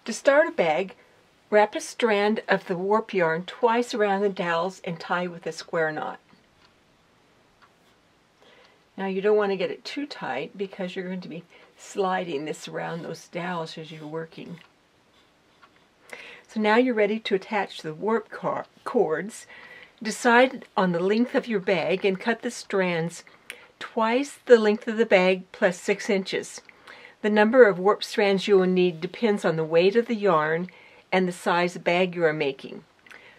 To start a bag, wrap a strand of the warp yarn twice around the dowels and tie with a square knot. Now you don't want to get it too tight because you're going to be sliding this around those dowels as you're working. So now you're ready to attach the warp cords. Decide on the length of your bag and cut the strands twice the length of the bag plus 6 inches. The number of warp strands you will need depends on the weight of the yarn and the size bag you are making.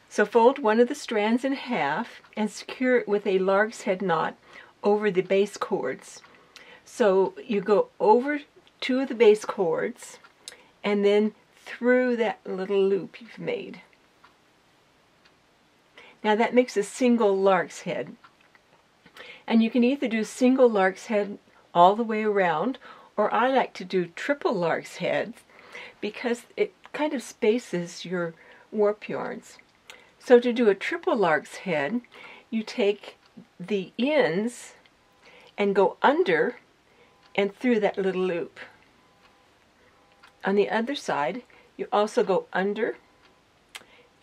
So fold one of the strands in half and secure it with a lark's head knot over the base cords. So you go over 2 of the base cords and then through that little loop you've made. Now that makes a single lark's head. And you can either do single lark's head all the way around, or I like to do triple lark's heads because it kind of spaces your warp yarns. So to do a triple lark's head, you take the ends and go under and through that little loop. On the other side, you also go under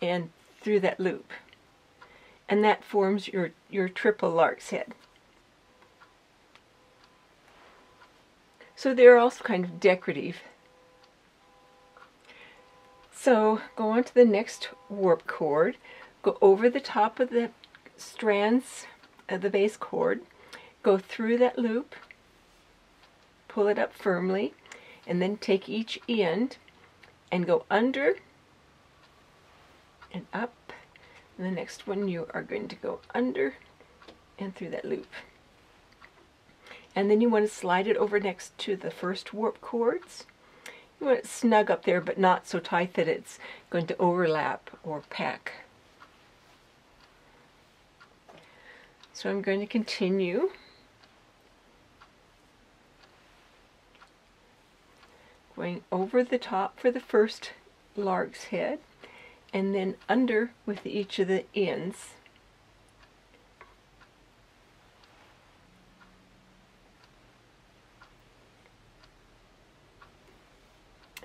and through that loop. And that forms your triple lark's head. So they're also kind of decorative. So go on to the next warp cord, go over the top of the strands of the base cord, go through that loop, pull it up firmly, and then take each end and go under and up. And the next one you are going to go under and through that loop. And then you want to slide it over next to the first warp cords. You want it snug up there, but not so tight that it's going to overlap or pack. So I'm going to continue. Going over the top for the first lark's head, and then under with each of the ends.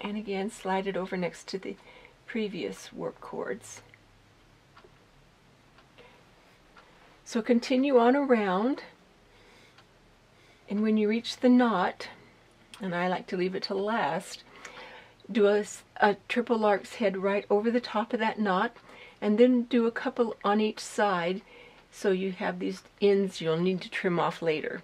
And again, slide it over next to the previous warp cords. So continue on around, and when you reach the knot, and I like to leave it to last, do a triple lark's head right over the top of that knot, and then do a couple on each side so you have these ends you'll need to trim off later.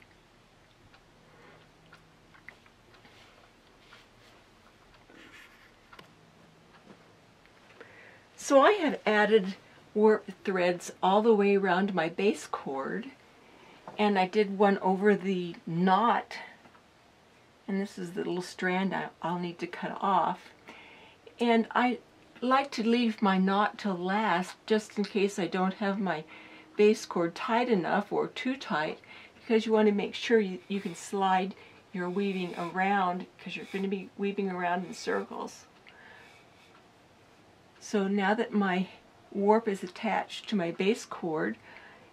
So I have added warp threads all the way around my base cord, and I did one over the knot, and this is the little strand I'll need to cut off. And I like to leave my knot till last just in case I don't have my base cord tight enough or too tight, because you want to make sure you can slide your weaving around, because you're going to be weaving around in circles. So now that my warp is attached to my base cord,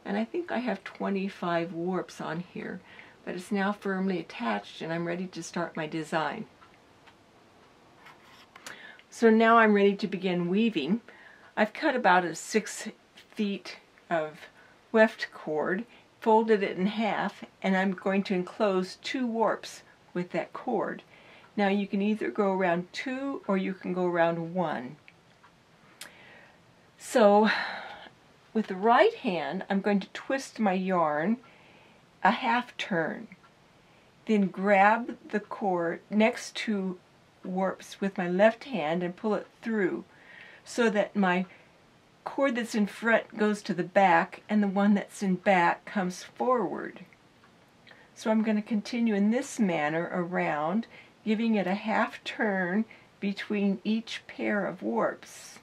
and I think I have 25 warps on here, but it's now firmly attached and I'm ready to start my design. So now I'm ready to begin weaving. I've cut about 6 feet of weft cord, folded it in half, and I'm going to enclose 2 warps with that cord. Now you can either go around 2 or you can go around 1. So with the right hand, I'm going to twist my yarn a half turn, then grab the cord next to warps with my left hand and pull it through so that my cord that's in front goes to the back and the one that's in back comes forward. So I'm going to continue in this manner around, giving it a half turn between each pair of warps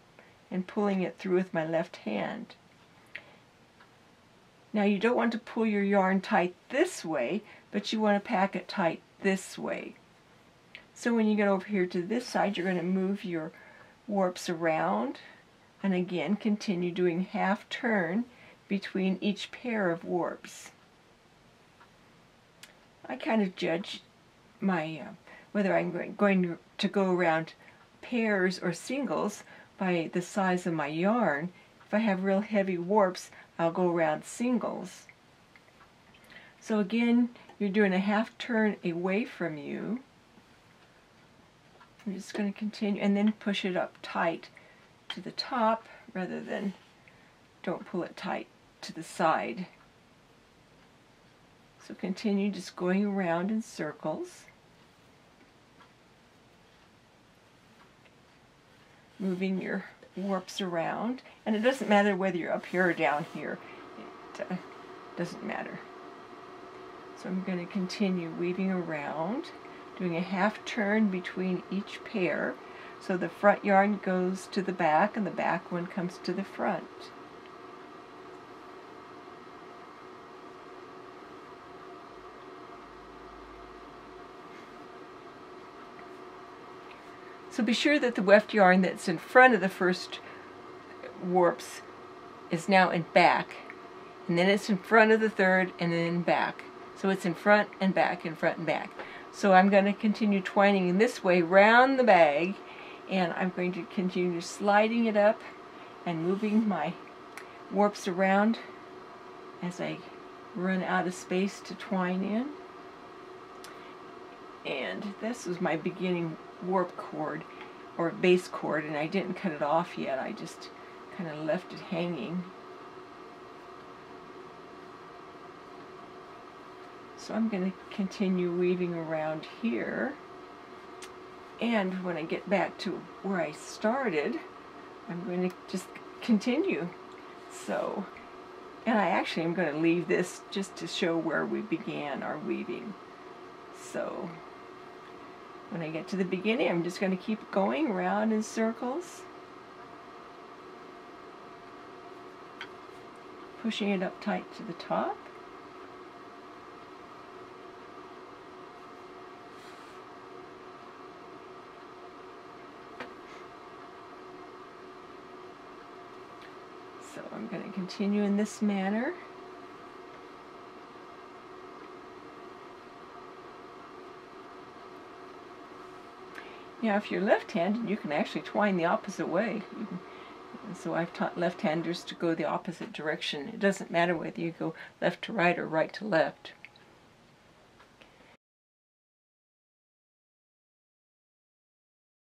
and pulling it through with my left hand. Now you don't want to pull your yarn tight this way, but you want to pack it tight this way. So when you get over here to this side, you're going to move your warps around, and again continue doing half turn between each pair of warps. I kind of judge my whether I'm going to go around pairs or singles by the size of my yarn. If I have real heavy warps, I'll go around singles. So again, you're doing a half turn away from you. I'm just going to continue and then push it up tight to the top rather than don't pull it tight to the side. So continue just going around in circles. Moving your warps around. And it doesn't matter whether you're up here or down here. It doesn't matter. So I'm going to continue weaving around, doing a half turn between each pair. So the front yarn goes to the back and the back one comes to the front. So be sure that the weft yarn that's in front of the first warps is now in back, and then it's in front of the third and then back. So it's in front and back, in front and back. So I'm going to continue twining in this way round the bag, and I'm going to continue sliding it up and moving my warps around as I run out of space to twine in. And this is my beginning warp cord or base cord, and I didn't cut it off yet. I just kind of left it hanging. So I'm going to continue weaving around here, and when I get back to where I started, I'm going to just continue. So, and I actually am going to leave this just to show where we began our weaving. So when I get to the beginning, I'm just going to keep going around in circles, pushing it up tight to the top. So I'm going to continue in this manner. Now, if you're left-handed, you can actually twine the opposite way. So I've taught left-handers to go the opposite direction. It doesn't matter whether you go left to right or right to left.